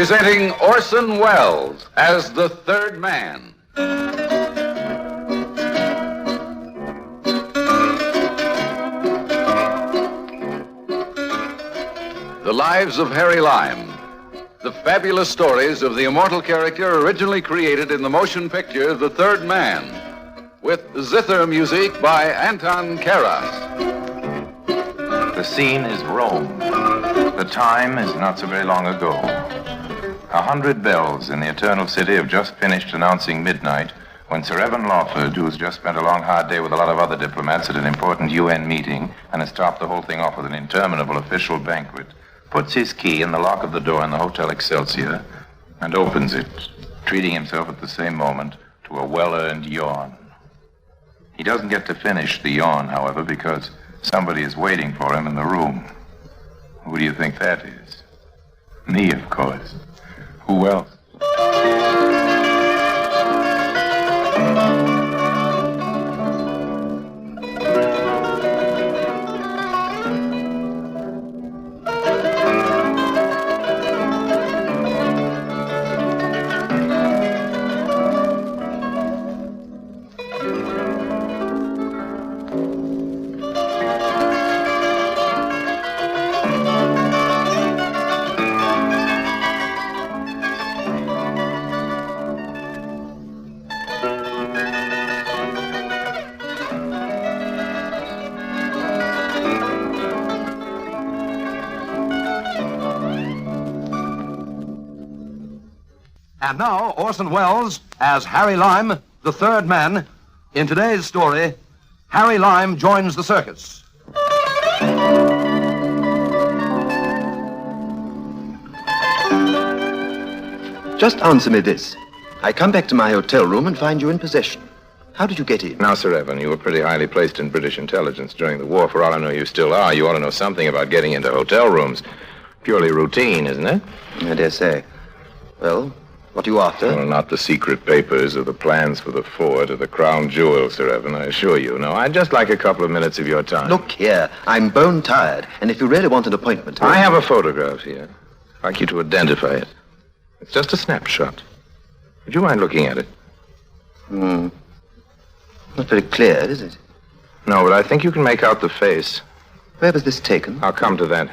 Presenting Orson Welles as the third man. The Lives of Harry Lime. The fabulous stories of the immortal character originally created in the motion picture The Third Man, with zither music by Anton Karas. The scene is Rome. The time is not so very long ago. 100 bells in the Eternal City have just finished announcing midnight when Sir Evan Lawford, who's just spent a long, hard day with a lot of other diplomats at an important UN meeting and has topped the whole thing off with an interminable official banquet, puts his key in the lock of the door in the Hotel Excelsior and opens it, treating himself at the same moment to a well-earned yawn. He doesn't get to finish the yawn, however, because somebody is waiting for him in the room. Who do you think that is? Me, of course. Who else? And now, Orson Welles as Harry Lime, the third man. In today's story, Harry Lime joins the circus. Just answer me this. I come back to my hotel room and find you in possession. How did you get in? Now, Sir Evan, you were pretty highly placed in British intelligence during the war. For all I know, you still are. You ought to know something about getting into hotel rooms. Purely routine, isn't it? I dare say. Well, what are you after? Well, not the secret papers or the plans for the fort or the crown jewels, Sir Evan, I assure you. No, I'd just like a couple of minutes of your time. Look here, I'm bone tired, and if you really want an appointment... I have a photograph here. I'd like you to identify it. It's just a snapshot. Would you mind looking at it? Not very clear, is it? No, but I think you can make out the face. Where was this taken? I'll come to that.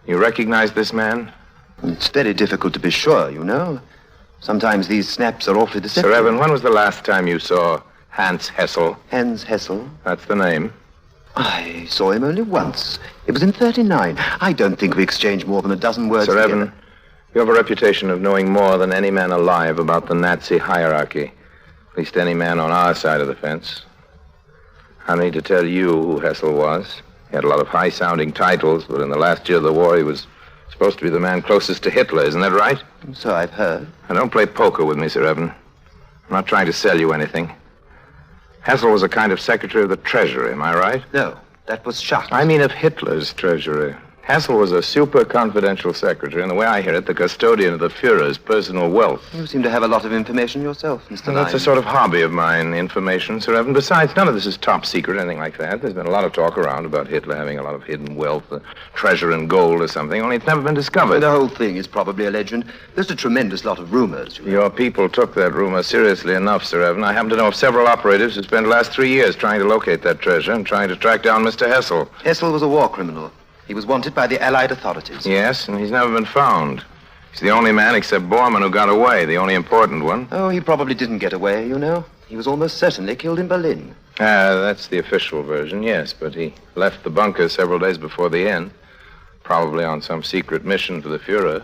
You recognize this man? It's very difficult to be sure, you know. Sometimes these snaps are awfully deceptive. Sir Evan, when was the last time you saw Hans Hessel? Hans Hessel? That's the name. I saw him only once. It was in 39. I don't think we exchanged more than a dozen words Sir together. Evan, you have a reputation of knowing more than any man alive about the Nazi hierarchy. At least any man on our side of the fence. I don't need to tell you who Hessel was. He had a lot of high-sounding titles, but in the last year of the war, he was supposed to be the man closest to Hitler. Isn't that right? So I've heard. Now, don't play poker with me, Sir Evan. I'm not trying to sell you anything. Hessel was a kind of secretary of the Treasury, am I right? No, that was Schacht. I mean of Hitler's Treasury. Hessel was a super confidential secretary, and the way I hear it, the custodian of the Führer's personal wealth. You seem to have a lot of information yourself, Mr. Well, that's a sort of hobby of mine, information, Sir Evan. Besides, none of this is top secret, anything like that. There's been a lot of talk around about Hitler having a lot of hidden wealth, treasure and gold or something, only it's never been discovered. The whole thing is probably a legend. There's a tremendous lot of rumors. Your people took that rumor seriously enough, Sir Evan. I happen to know of several operatives who spent the last 3 years trying to locate that treasure and trying to track down Mr. Hessel. Hessel was a war criminal. He was wanted by the Allied authorities. Yes, and he's never been found. He's the only man except Bormann who got away, the only important one. Oh, he probably didn't get away, you know. He was almost certainly killed in Berlin. That's the official version, yes, but he left the bunker several days before the end, probably on some secret mission for the Führer.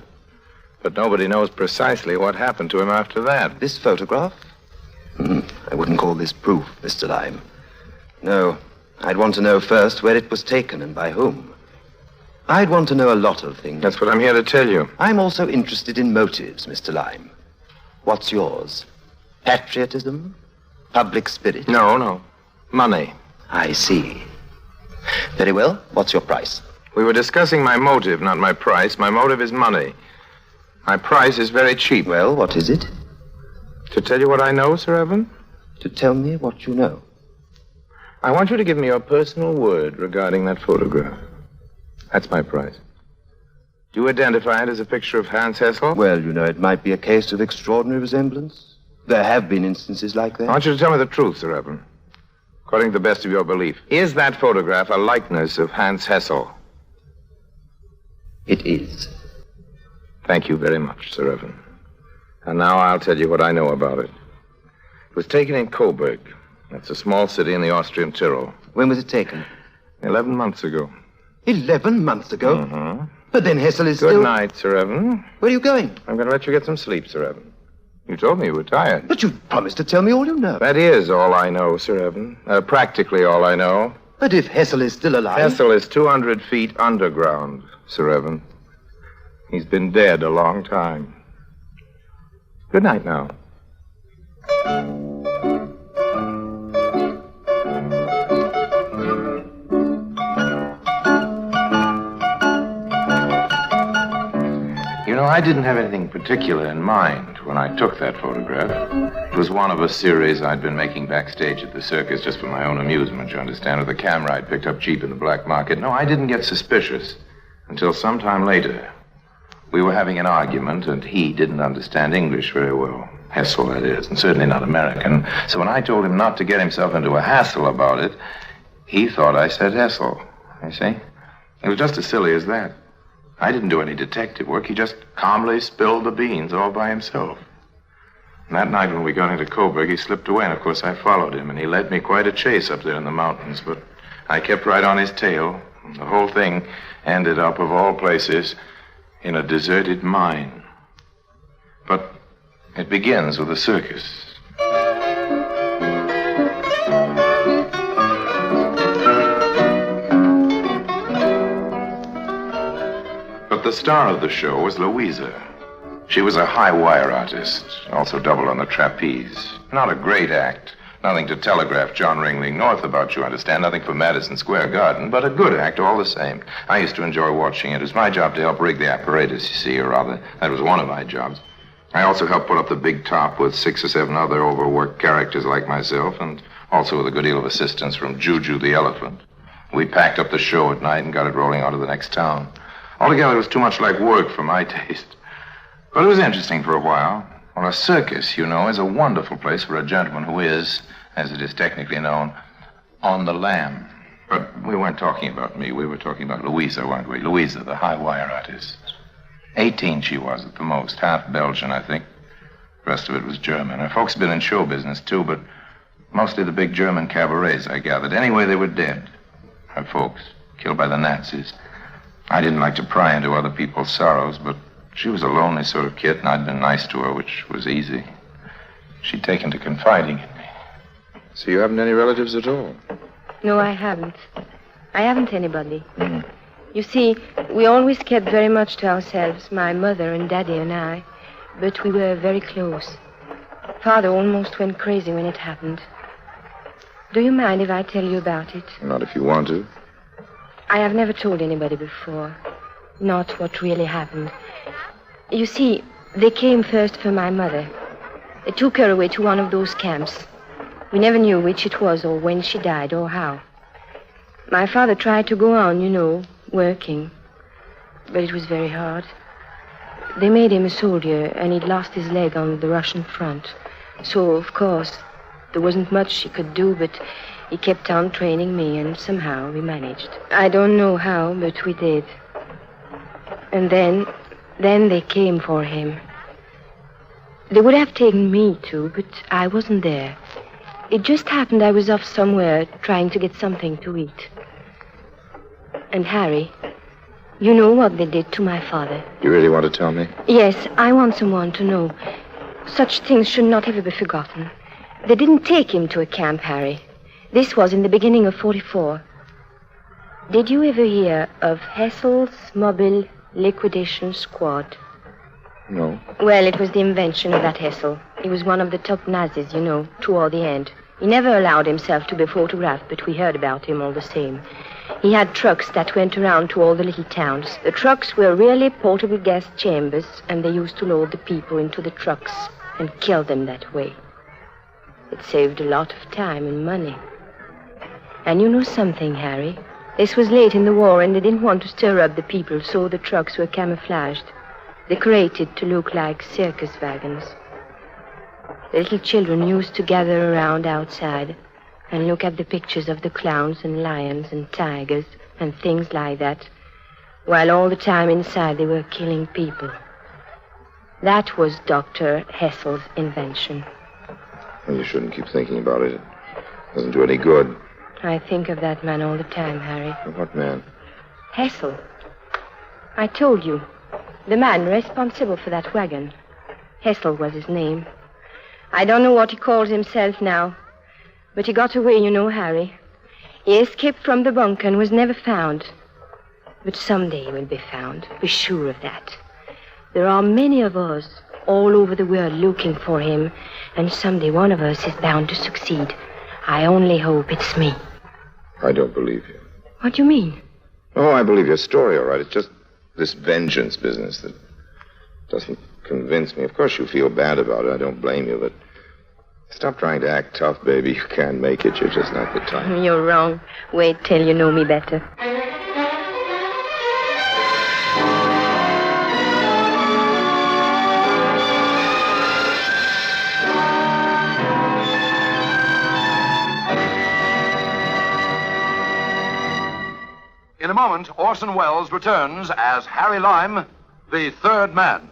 But nobody knows precisely what happened to him after that. This photograph? I wouldn't call this proof, Mr. Lime. No, I'd want to know first where it was taken and by whom. I'd want to know a lot of things. That's what I'm here to tell you. I'm also interested in motives, Mr. Lime. What's yours? Patriotism? Public spirit? No. Money. I see. Very well. What's your price? We were discussing my motive, not my price. My motive is money. My price is very cheap. Well, what is it? To tell you what I know, Sir Evan? To tell me what you know. I want you to give me your personal word regarding that photograph. That's my price. Do you identify it as a picture of Hans Hessel? Well, you know, it might be a case of extraordinary resemblance. There have been instances like that. I want you to tell me the truth, Sir Evan. According to the best of your belief, is that photograph a likeness of Hans Hessel? It is. Thank you very much, Sir Evan. And now I'll tell you what I know about it. It was taken in Coburg. That's a small city in the Austrian Tyrol. When was it taken? 11 months ago. 11 months ago? Mm-hmm. But then Hessel is Good still... night, Sir Evan. Where are you going? I'm going to let you get some sleep, Sir Evan. You told me you were tired. But you promised to tell me all you know. That is all I know, Sir Evan. Practically all I know. But if Hessel is still alive... Hessel is 200 feet underground, Sir Evan. He's been dead a long time. Good night now. You know, I didn't have anything particular in mind when I took that photograph. It was one of a series I'd been making backstage at the circus just for my own amusement, you understand, with a camera I'd picked up cheap in the black market. No, I didn't get suspicious until sometime later. We were having an argument, and he didn't understand English very well. Hessel, that is, and certainly not American. So when I told him not to get himself into a hassle about it, he thought I said Hessel, you see? It was just as silly as that. I didn't do any detective work. He just calmly spilled the beans all by himself. And that night when we got into Coburg, he slipped away, and of course I followed him, and he led me quite a chase up there in the mountains, but I kept right on his tail. The whole thing ended up, of all places, in a deserted mine. But it begins with a circus. But the star of the show was Louisa. She was a high wire artist, also doubled on the trapeze. Not a great act. Nothing to telegraph John Ringling North about, you understand. Nothing for Madison Square Garden, but a good act all the same. I used to enjoy watching it. It was my job to help rig the apparatus, you see, or rather, that was one of my jobs. I also helped put up the big top with 6 or 7 other overworked characters like myself, and also with a good deal of assistance from Juju the elephant. We packed up the show at night and got it rolling on to the next town. Altogether, it was too much like work for my taste. But it was interesting for a while. Well, a circus, you know, is a wonderful place for a gentleman who is, as it is technically known, on the lam. But we weren't talking about me. We were talking about Louisa, weren't we? Louisa, the high wire artist. 18 she was at the most. Half Belgian, I think. The rest of it was German. Her folks had been in show business, too, but mostly the big German cabarets, I gathered. Anyway, they were dead. Her folks, killed by the Nazis. I didn't like to pry into other people's sorrows, but she was a lonely sort of kid, and I'd been nice to her, which was easy. She'd taken to confiding in me. So you haven't any relatives at all? No, I haven't. I haven't anybody. Mm. You see, we always kept very much to ourselves, my mother and Daddy and I, but we were very close. Father almost went crazy when it happened. Do you mind if I tell you about it? Not if you want to. I have never told anybody before. Not what really happened. You see, they came first for my mother. They took her away to one of those camps. We never knew which it was or when she died or how. My father tried to go on, you know, working. But it was very hard. They made him a soldier, and he'd lost his leg on the Russian front. So, of course, there wasn't much he could do, but he kept on training me, and somehow we managed. I don't know how, but we did. And then they came for him. They would have taken me, too, but I wasn't there. It just happened I was off somewhere trying to get something to eat. And Harry, you know what they did to my father. You really want to tell me? Yes, I want someone to know. Such things should not ever be forgotten. They didn't take him to a camp, Harry. This was in the beginning of 44. Did you ever hear of Hessel's Mobile Liquidation Squad? No. Well, it was the invention of that Hessel. He was one of the top Nazis, you know, toward the end. He never allowed himself to be photographed, but we heard about him all the same. He had trucks that went around to all the little towns. The trucks were really portable gas chambers, and they used to load the people into the trucks and kill them that way. It saved a lot of time and money. And you know something, Harry? This was late in the war, and they didn't want to stir up the people, so the trucks were camouflaged, decorated to look like circus wagons. The little children used to gather around outside and look at the pictures of the clowns and lions and tigers and things like that, while all the time inside they were killing people. That was Dr. Hessel's invention. Well, you shouldn't keep thinking about it. It doesn't do any good. I think of that man all the time, Harry. What man? Hessel. I told you. The man responsible for that wagon. Hessel was his name. I don't know what he calls himself now. But he got away, you know, Harry. He escaped from the bunker and was never found. But someday he will be found. Be sure of that. There are many of us all over the world looking for him, and someday one of us is bound to succeed. I only hope it's me. I don't believe you. What do you mean? Oh, I believe your story, all right. It's just this vengeance business that doesn't convince me. Of course you feel bad about it. I don't blame you, but stop trying to act tough, baby. You can't make it. You're just not the type. You're wrong. Wait till you know me better. In a moment, Orson Welles returns as Harry Lime, the third man.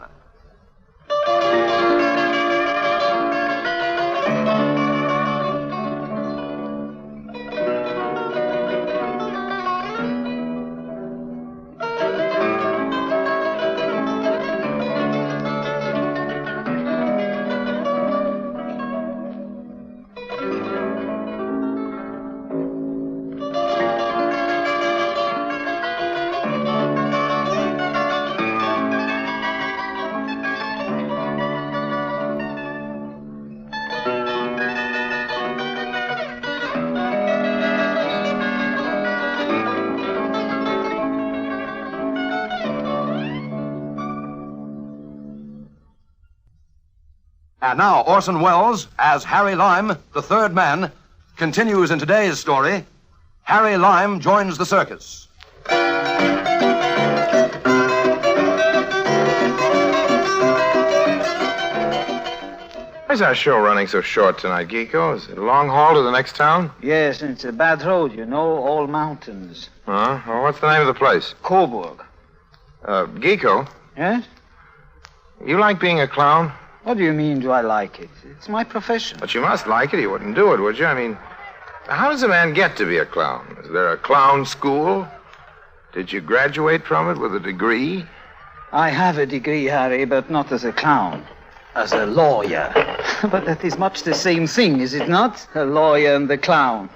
And now, Orson Welles, as Harry Lime, the third man, continues in today's story. Harry Lime joins the circus. Why is our show running so short tonight, Geeko? Is it a long haul to the next town? Yes, and it's a bad road, you know, all mountains. Huh? Well, what's the name of the place? Coburg. Geeko, Yes? you like being a clown? What do you mean, do I like it? It's my profession. But you must like it. You wouldn't do it, would you? I mean, how does a man get to be a clown? Is there a clown school? Did you graduate from it with a degree? I have a degree, Harry, but not as a clown. As a lawyer. But that is much the same thing, is it not? A lawyer and the clown.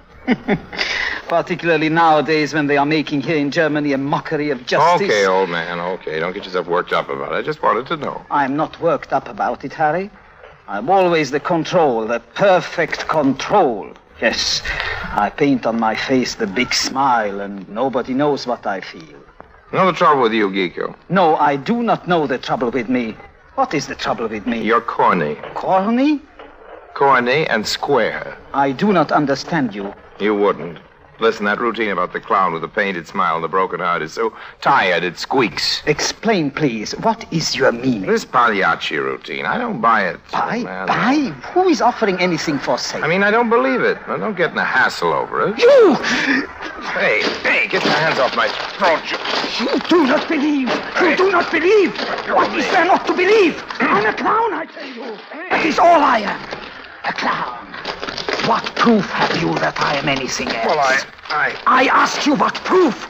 Particularly nowadays when they are making here in Germany a mockery of justice. Okay, old man, okay. Don't get yourself worked up about it. I just wanted to know. I'm not worked up about it, Harry. I'm always the control, the perfect control. Yes, I paint on my face the big smile, and nobody knows what I feel. You know the trouble with you, Geeko? No, I do not know the trouble with me. What is the trouble with me? You're corny. Corny? Corny and square. I do not understand you. You wouldn't. Listen, that routine about the clown with the painted smile and the broken heart is so tired it squeaks. Explain, please. What is your meaning? This Pagliacci routine, I don't buy it. Buy? Man. Buy? Who is offering anything for sale? I mean, I don't believe it. Now, don't get in a hassle over it. You! Hey, get your hands off my throat. You do not believe. You do not believe. What is there not to believe? I'm a clown, I tell you. That is all I am. A clown. What proof have you that I am anything else? Well, I ask you what proof.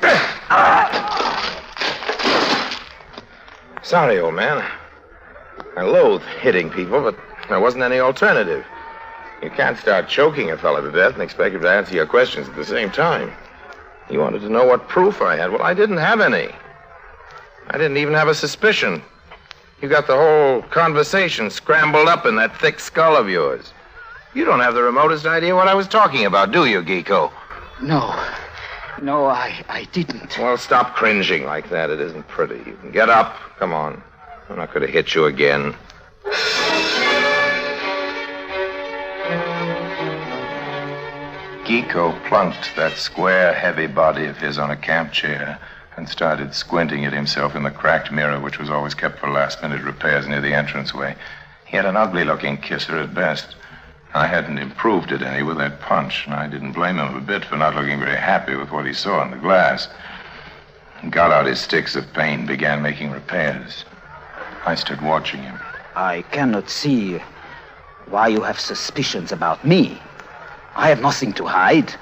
Sorry, old man. I loathe hitting people, but there wasn't any alternative. You can't start choking a fella to death and expect him to answer your questions at the same time. You wanted to know what proof I had. Well, I didn't have any. I didn't even have a suspicion. You got the whole conversation scrambled up in that thick skull of yours. You don't have the remotest idea what I was talking about, do you, Geeko? No, I didn't. Well, stop cringing like that. It isn't pretty. You can get up. Come on. I'm not going to hit you again. Geeko plunked that square, heavy body of his on a camp chair and started squinting at himself in the cracked mirror, which was always kept for last-minute repairs near the entranceway. He had an ugly-looking kisser at best. I hadn't improved it any with that punch, and I didn't blame him a bit for not looking very happy with what he saw in the glass. He got out his sticks of paint and began making repairs. I stood watching him. I cannot see why you have suspicions about me. I have nothing to hide.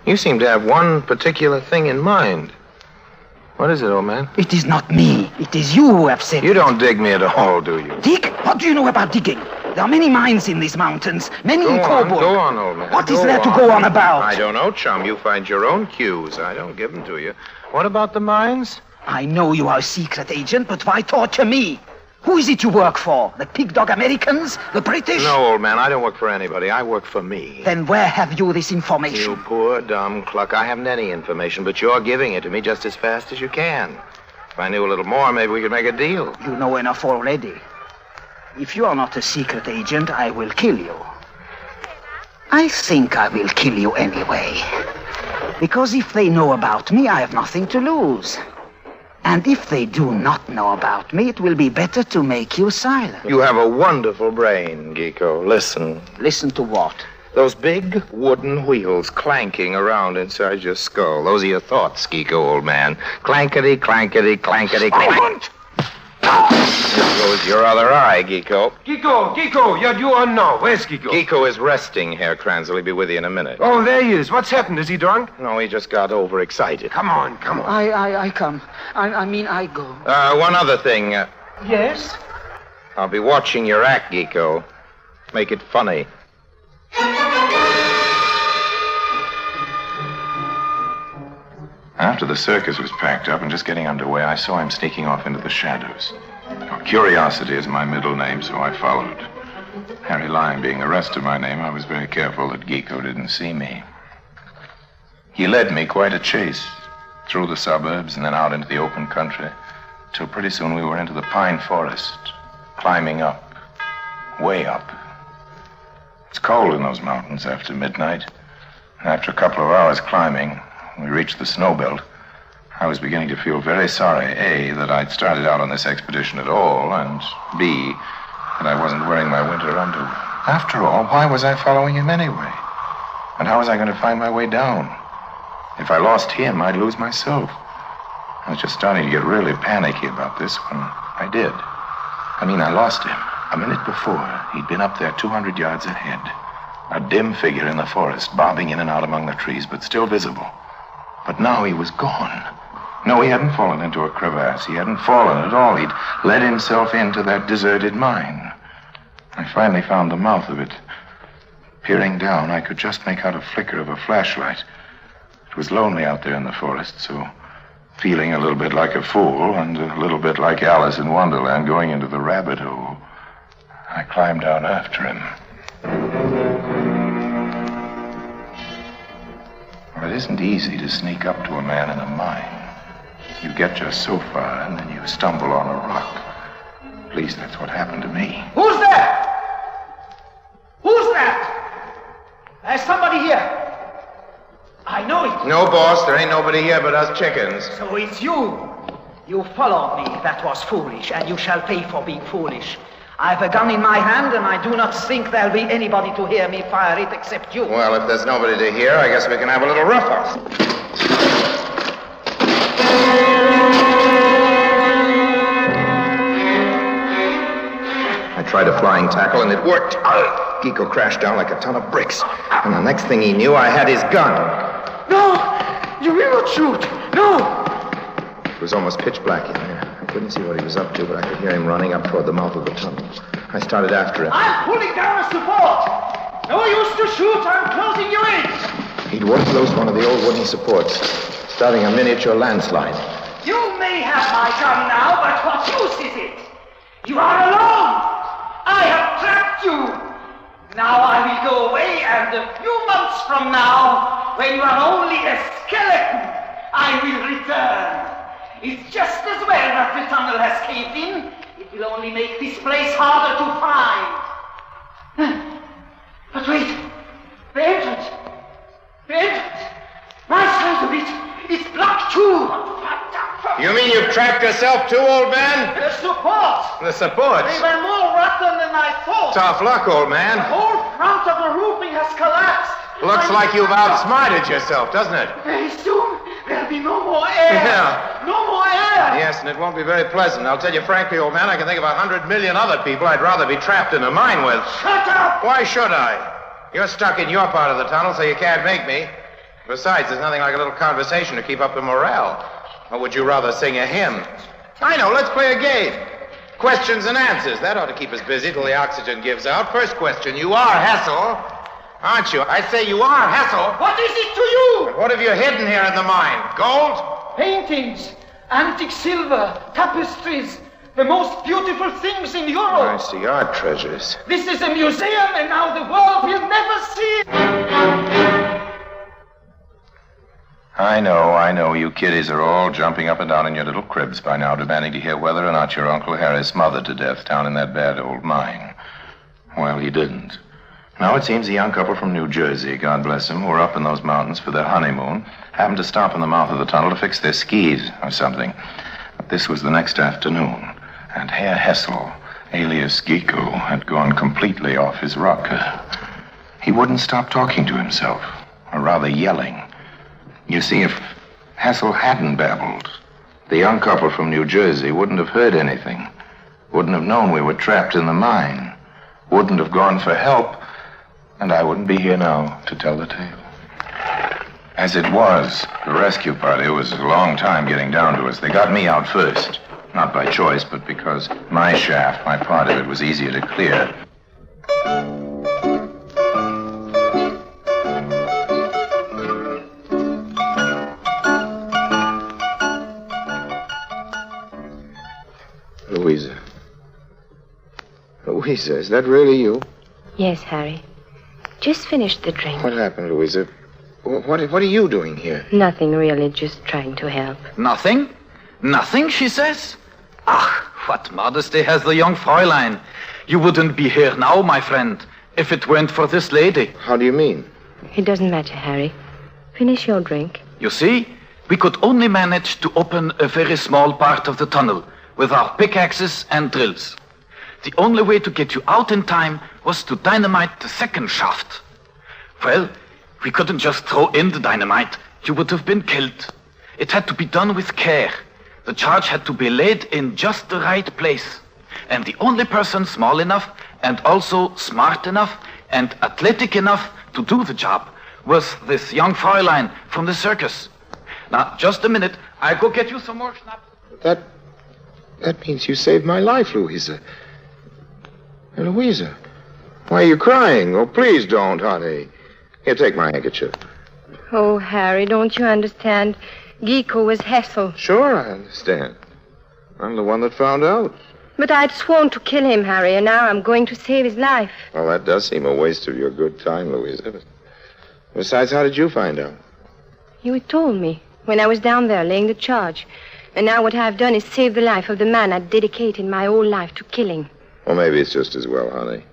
You seem to have one particular thing in mind. What is it, old man? It is not me. It is you who have said You don't dig me at all, do you? Dig? What do you know about digging? There are many mines in these mountains, many in Coburg. Go on, old man. What is there to go on about? I don't know, chum. You find your own cues. I don't give them to you. What about the mines? I know you are a secret agent, but why torture me? Who is it you work for? The pig dog Americans? The British? No, old man, I don't work for anybody. I work for me. Then where have you this information? You poor, dumb cluck. I haven't any information, but you're giving it to me just as fast as you can. If I knew a little more, maybe we could make a deal. You know enough already. If you are not a secret agent, I will kill you. I think I will kill you anyway. Because if they know about me, I have nothing to lose. And if they do not know about me, it will be better to make you silent. You have a wonderful brain, Geeko. Listen. Listen to what? Those big wooden wheels clanking around inside your skull. Those are your thoughts, Geeko, old man. Clankety, clankety, clankety, clank. There goes your other eye, Geeko. Geeko, you are now. Where's Geeko? Geeko is resting, Herr Kranzel. He'll be with you in a minute. Oh, there he is. What's happened? Is he drunk? No, he just got overexcited. Come on. I come. I go. One other thing. Yes? I'll be watching your act, Geeko. Make it funny. After the circus was packed up and just getting underway, I saw him sneaking off into the shadows. Now, Curiosity is my middle name, so I followed. Harry Lime being the rest of my name, I was very careful that Geeko didn't see me. He led me quite a chase, through the suburbs and then out into the open country, till pretty soon we were into the pine forest, climbing up, way up. It's cold in those mountains after midnight, and after a couple of hours climbing, we reached the snow belt. I was beginning to feel very sorry, A, that I'd started out on this expedition at all, and B, that I wasn't wearing my winter underwear. After all, why was I following him anyway? And how was I going to find my way down? If I lost him, I'd lose myself. I was just starting to get really panicky about this when I did. I lost him. A minute before, he'd been up there 200 yards ahead. A dim figure in the forest, bobbing in and out among the trees, but still visible. But now he was gone. No, he hadn't fallen into a crevasse. He hadn't fallen at all. He'd let himself into that deserted mine. I finally found the mouth of it. Peering down, I could just make out a flicker of a flashlight. It was lonely out there in the forest, so feeling a little bit like a fool and a little bit like Alice in Wonderland going into the rabbit hole, I climbed down after him. Well, it isn't easy to sneak up to a man in a mine. You get just so far, and then you stumble on a rock. At least that's what happened to me. Who's there? Who's that? There's somebody here. I know it. No, boss, there ain't nobody here but us chickens. So it's you. You followed me. That was foolish, and you shall pay for being foolish. I have a gun in my hand, and I do not think there'll be anybody to hear me fire it except you. Well, if there's nobody to hear, I guess we can have a little roughhouse. I tried a flying tackle, and it worked. Geeko crashed down like a ton of bricks. And the next thing he knew, I had his gun. No! You will not shoot! No! It was almost pitch black in there. I couldn't see what he was up to, but I could hear him running up toward the mouth of the tunnel. I started after him. I'm pulling down a support! No use to shoot, I'm closing you in! He'd worked loose one of the old wooden supports, starting a miniature landslide. You may have my gun now, but what use is it? You are alone! I have trapped you! Now I will go away, and a few months from now, when you are only a skeleton, I will return. It's just as well that the tunnel has caved in. It will only make this place harder to find. But wait, the entrance. My side of it is black too. You mean you've trapped yourself too, old man? The support. The supports? They were more rotten than I thought. Tough luck, old man. The whole front of the roofing has collapsed. Looks like you've outsmarted yourself, doesn't it? Very soon, there'll be no more air. Yeah. No more air. Yes, and it won't be very pleasant. I'll tell you frankly, old man, I can think of 100 million other people I'd rather be trapped in a mine with. Shut up. Why should I? You're stuck in your part of the tunnel, so you can't make me. Besides, there's nothing like a little conversation to keep up the morale. Or would you rather sing a hymn? I know, let's play a game. Questions and answers. That ought to keep us busy till the oxygen gives out. First question, you are Hessel, aren't you? I say you are Hessel. What is it to you? What have you hidden here in the mine? Gold? Paintings, antique silver, tapestries, the most beautiful things in Europe. I see, art treasures. This is a museum, and now the world will never see it. I know. You kiddies are all jumping up and down in your little cribs by now, demanding to hear whether or not your Uncle Harry smothered to death down in that bad old mine. Well, he didn't. Now, it seems a young couple from New Jersey, God bless them, who were up in those mountains for their honeymoon, happened to stop in the mouth of the tunnel to fix their skis or something. But this was the next afternoon, and Herr Hessel, alias Geeko, had gone completely off his rocker. He wouldn't stop talking to himself, or rather yelling. You see, if Hessel hadn't babbled, the young couple from New Jersey wouldn't have heard anything, wouldn't have known we were trapped in the mine, wouldn't have gone for help, and I wouldn't be here now to tell the tale. As it was, the rescue party was a long time getting down to us. They got me out first, not by choice, but because my shaft, my part of it, was easier to clear. Louisa, is that really you? Yes, Harry. Just finished the drink. What happened, Louisa? What are you doing here? Nothing really, just trying to help. Nothing? Nothing, she says? Ach, what modesty has the young Fräulein. You wouldn't be here now, my friend, if it weren't for this lady. How do you mean? It doesn't matter, Harry. Finish your drink. You see, we could only manage to open a very small part of the tunnel with our pickaxes and drills. The only way to get you out in time was to dynamite the second shaft. Well, we couldn't just throw in the dynamite. You would have been killed. It had to be done with care. The charge had to be laid in just the right place. And the only person small enough and also smart enough and athletic enough to do the job was this young Fräulein from the circus. Now, just a minute. I'll go get you some more schnapps. That means you saved my life, Louisa. Louisa, why are you crying? Oh, please don't, honey. Here, take my handkerchief. Oh, Harry, don't you understand? Geeko was Hessel. Sure, I understand. I'm the one that found out. But I'd sworn to kill him, Harry, and now I'm going to save his life. Well, that does seem a waste of your good time, Louisa. Besides, how did you find out? You had told me when I was down there laying the charge. And now what I've done is save the life of the man I'd dedicated my whole life to killing. Well, maybe it's just as well, honey.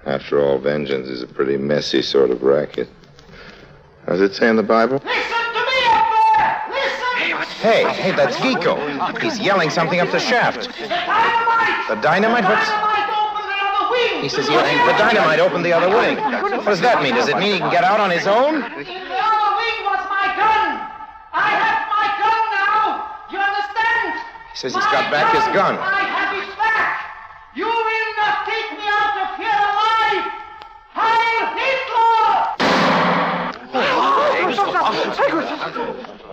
After all, vengeance is a pretty messy sort of racket. Does it say in the Bible? Listen to me up there! Listen! Hey, that's Geeko. He's yelling something up the shaft. The dynamite! The dynamite? What's... Dynamite opened the other wing! He says the dynamite opened the other wing. What does that mean? Does it mean he can get out on his own? In the other wing was my gun! I have my gun now! You understand? He says he's got back his gun. I have it back! You will not take me out of here alive! Heil Hitler!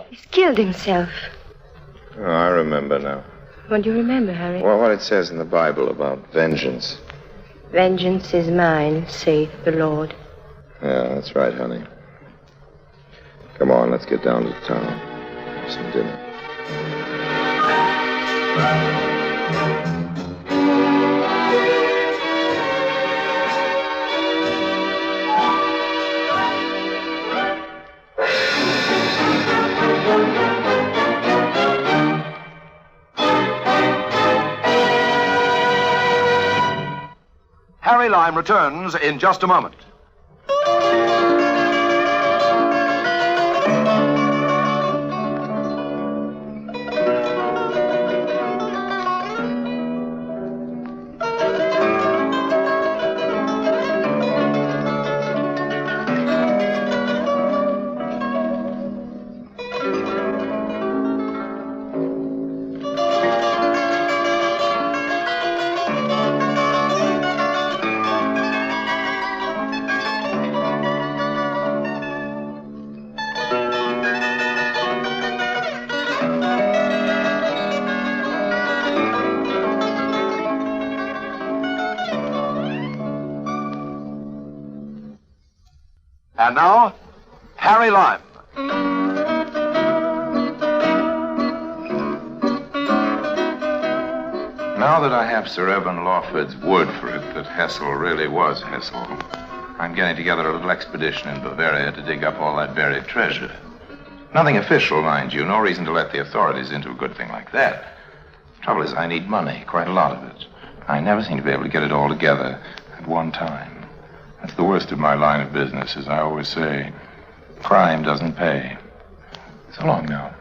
He's killed himself. Oh, I remember now. What do you remember, Harry? Well, what it says in the Bible about vengeance. Vengeance is mine, saith the Lord. Yeah, that's right, honey. Come on, let's get down to town. Have some dinner. Harry Lime returns in just a moment. And now, Harry Lime. Now that I have Sir Evan Lawford's word for it that Hessel really was Hessel, I'm getting together a little expedition in Bavaria to dig up all that buried treasure. Nothing official, mind you. No reason to let the authorities into a good thing like that. Trouble is, I need money, quite a lot of it. I never seem to be able to get it all together at one time. That's the worst of my line of business, as I always say. Crime doesn't pay. So long now.